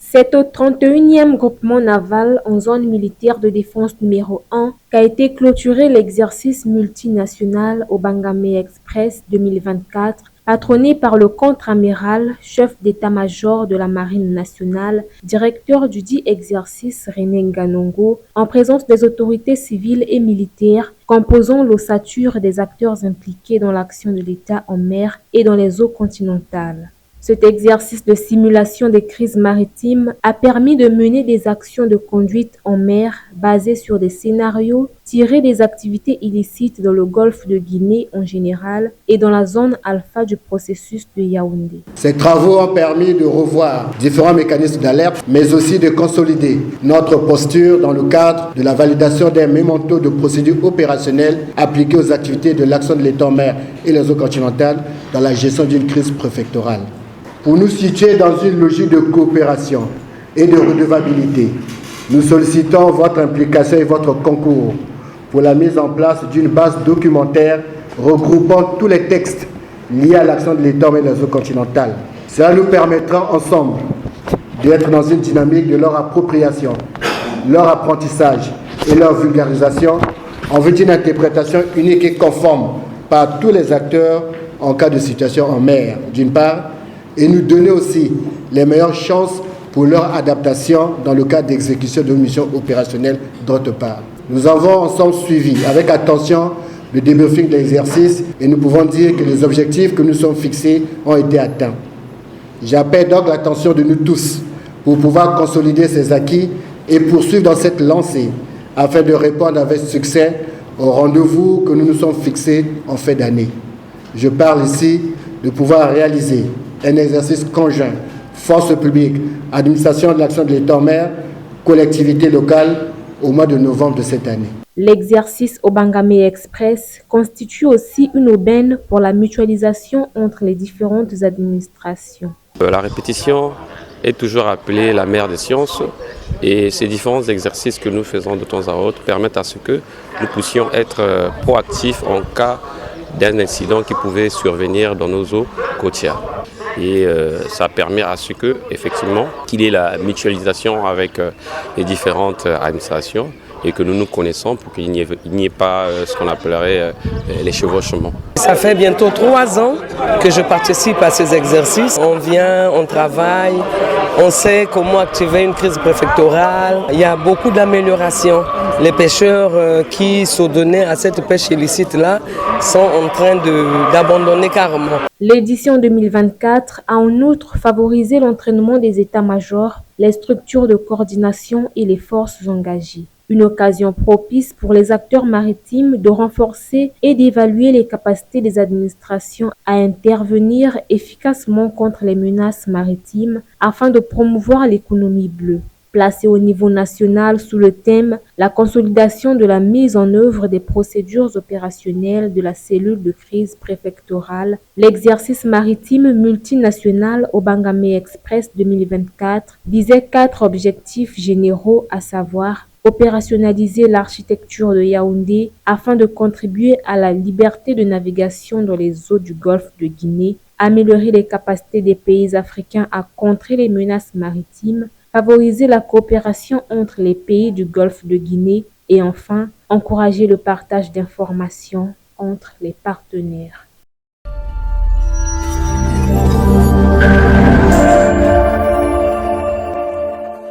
C'est au 31e groupement naval en zone militaire de défense numéro 1 qu'a été clôturé l'exercice multinational Obangame Express 2024, patronné par le contre-amiral, chef d'état-major de la Marine nationale, directeur du dit exercice René Nganongo, en présence des autorités civiles et militaires composant l'ossature des acteurs impliqués dans l'action de l'État en mer et dans les eaux continentales. Cet exercice de simulation des crises maritimes a permis de mener des actions de conduite en mer basées sur des scénarios tirés des activités illicites dans le golfe de Guinée en général et dans la zone alpha du processus de Yaoundé. Ces travaux ont permis de revoir différents mécanismes d'alerte, mais aussi de consolider notre posture dans le cadre de la validation d'un mémento de procédure opérationnelle appliqué aux activités de l'action de l'État en mer et les eaux continentales dans la gestion d'une crise préfectorale. Pour nous situer dans une logique de coopération et de redevabilité, nous sollicitons votre implication et votre concours pour la mise en place d'une base documentaire regroupant tous les textes liés à l'action de l'État et des eaux continentales. Cela nous permettra ensemble d'être dans une dynamique de leur appropriation, leur apprentissage et leur vulgarisation en vue d'une interprétation unique et conforme par tous les acteurs en cas de situation en mer, d'une part, et nous donner aussi les meilleures chances pour leur adaptation dans le cadre d'exécution de missions opérationnelles d'autre part. Nous avons ensemble suivi avec attention le débriefing de l'exercice et nous pouvons dire que les objectifs que nous sommes fixés ont été atteints. J'appelle donc l'attention de nous tous pour pouvoir consolider ces acquis et poursuivre dans cette lancée afin de répondre avec succès au rendez-vous que nous nous sommes fixés en fin d'année. Je parle ici de pouvoir réaliser un exercice conjoint, force publique, administration de l'action de l'État en mer, collectivités locales, au mois de novembre de cette année. L'exercice Obangame Express constitue aussi une aubaine pour la mutualisation entre les différentes administrations. La répétition est toujours appelée la mère des sciences et ces différents exercices que nous faisons de temps à autre permettent à ce que nous puissions être proactifs en cas d'un incident qui pouvait survenir dans nos eaux côtières. Et ça permet à ce que, effectivement, qu'il y ait la mutualisation avec les différentes administrations et que nous nous connaissons pour qu'il n'y ait pas ce qu'on appellerait les chevauchements. Ça fait bientôt 3 ans que je participe à ces exercices. On vient, on travaille, on sait comment activer une crise préfectorale. Il y a beaucoup d'améliorations. Les pêcheurs qui sont donnés à cette pêche illicite-là sont en train d'abandonner carrément. L'édition 2024 a en outre favorisé l'entraînement des états-majors, les structures de coordination et les forces engagées. Une occasion propice pour les acteurs maritimes de renforcer et d'évaluer les capacités des administrations à intervenir efficacement contre les menaces maritimes afin de promouvoir l'économie bleue. Placé au niveau national sous le thème « La consolidation de la mise en œuvre des procédures opérationnelles de la cellule de crise préfectorale », l'exercice maritime multinational Obangame Express 2024 visait 4 objectifs généraux, à savoir opérationnaliser l'architecture de Yaoundé afin de contribuer à la liberté de navigation dans les eaux du golfe de Guinée, améliorer les capacités des pays africains à contrer les menaces maritimes, favoriser la coopération entre les pays du golfe de Guinée et enfin, encourager le partage d'informations entre les partenaires.